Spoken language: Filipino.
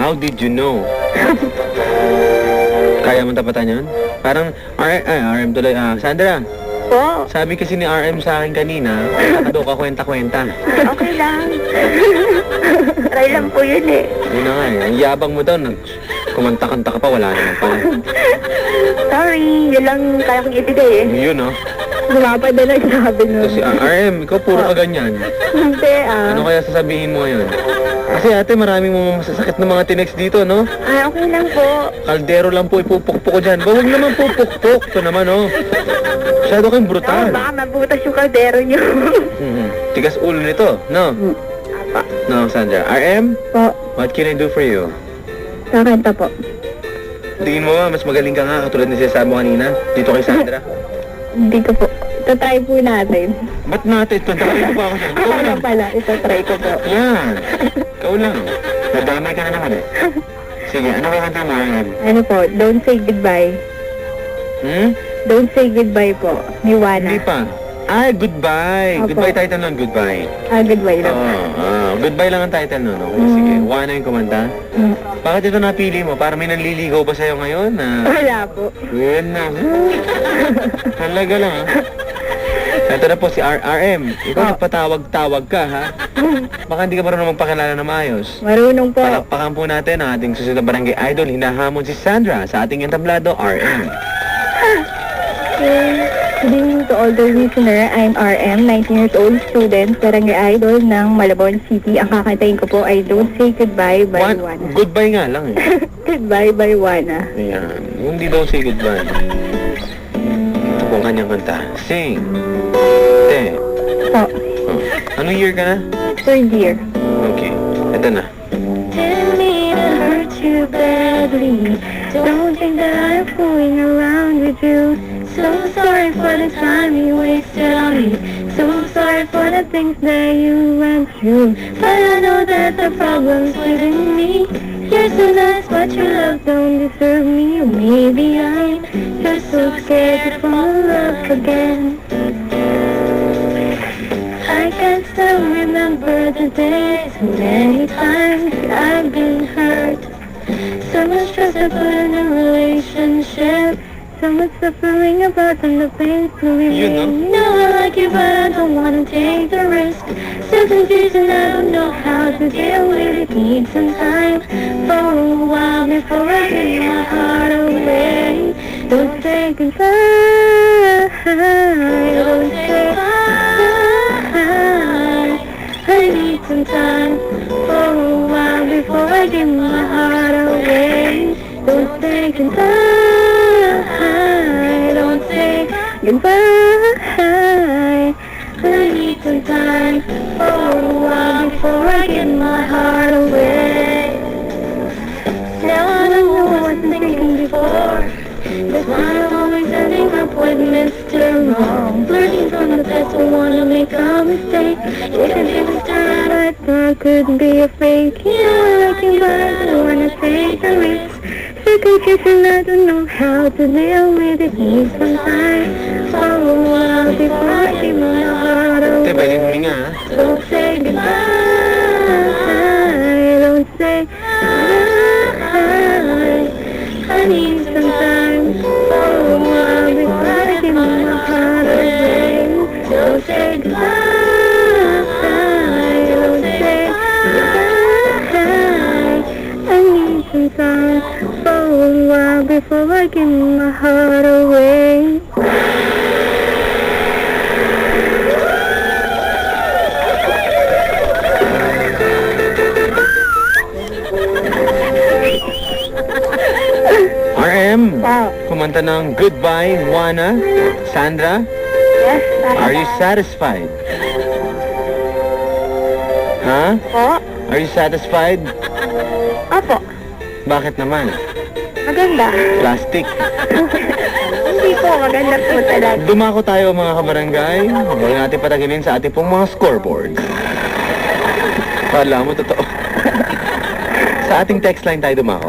How did you know? Kaya mo tapatan yun? Parang, RM tuloy, Sandra, Po, sabi kasi ni RM sa akin kanina, nakado ka kwenta-kwenta. okay lang. Try lang po yun eh. Yun na nga eh, ang yabang mo daw, kumanta-kanta ka pa, wala naman pala. Sorry, yun lang kaya kong ibigay eh. Yun oh. Lumapad na lang sabi nun. Kasi RM, ikaw puro ka ganyan. Hindi Ano kaya sasabihin mo ngayon? Kasi ate, maraming mga masasakit na mga tinext dito, no? Okay lang po. Kaldero lang po ipupukpok ko dyan. Huwag naman pupukpok. Ito naman, oh. Masyado kayong brutal. Baka mabutas yung kaldero nyo. Tigas ulo nito, no? Apa. No, Sandra. RM, Po, what can I do for you? kakanta po. Tingin mo ba, mas magaling ka nga katulad na sinasabi mo kanina? Dito kay Sandra? Hindi ko po. Ito-try po natin. Ba't natin? Tandaan ko pa ako dyan. Ikaw Ako lang. pala, ito-try ko po. Yan. Ikaw lang. Nadamay ka na naman eh. Sige, ano ba kanta mo ngayon? Ano po, Don't Say Goodbye. Don't Say Goodbye po, ni Wana. Hindi pa. Goodbye. Opo. Goodbye title nun, goodbye. Goodbye lang. Goodbye lang ang title nun. Okay, sige. Wana yung kumanta. Bakit ito napili mo? Para may nanliligaw ba sa'yo ngayon? Wala po. Yun na. Talaga lang, ha? Ito na po si RM. Ikaw nagpatawag-tawag ka, ha? Baka hindi ka marunong magpakilala na maayos. Marunong po. Palakpakan po natin ang ating susunod na barangay idol. Hinahamon si Sandra sa ating entablado, RM. Good evening to all the listener. I'm RM, 19 years old student, barangay idol ng Malabon City. Ang kakantayin ko po ay Don't Say Goodbye by Wana. Goodbye nga lang, eh. Goodbye by Wana. Ayan. Hindi daw say goodbye. Ito po ang kanyang kanta. Sing. Te. Po, Anong year ka na? third year. Okay. Ito na. Didn't mean to hurt you badly. Don't think that I'm fooling around with you. So sorry for the time you wasted on me. So sorry for the things that you went through. But I know that the problem's within me. You're so nice, but your love don't deserve me. Maybe I'm just so scared to fall in love again. I can still remember the days, many times I've been hurt. So much trust I put in a relationship. So much suffering about and the pain to You know? remain. Now I like you, but I don't wanna take the risk. So confused and I don't know how to deal with it. Need some time for a while before I give my heart away. Don't say goodbye. Don't say goodbye. I need some time for a while before I give my heart away. Don't say goodbye. Don't say goodbye. I need some time for a while before I give my heart away. Now I don't know what I'm thinking before. That's why I'm always ending up with Mr. Wrong. Learning from the best, I wanna make a mistake. It could be Mr. Right, I thought could be a fake. You know I like you, but I don't wanna take the risk. Sick of kissing, I don't know how to deal with it. Need some time for a while before I give my heart Te, pwede away. huminga, ha? Don't say goodbye. Don't say goodbye. I need some time for a while before I give my heart away. Don't say goodbye. Don't say goodbye. I need some time for a while before I give my heart away. RM, Wow. kumanta ng Goodbye, Wana. Sandra, Yes, are you satisfied? Ha? Po? Are you satisfied? Opo. Bakit naman? Maganda. Plastic. Hindi po, maganda po talaga. Dumako tayo mga kabarangay. Huwag natin pataginin sa ating pong mga scoreboard. Kala mo totoo. Sa ating text line tayo dumako.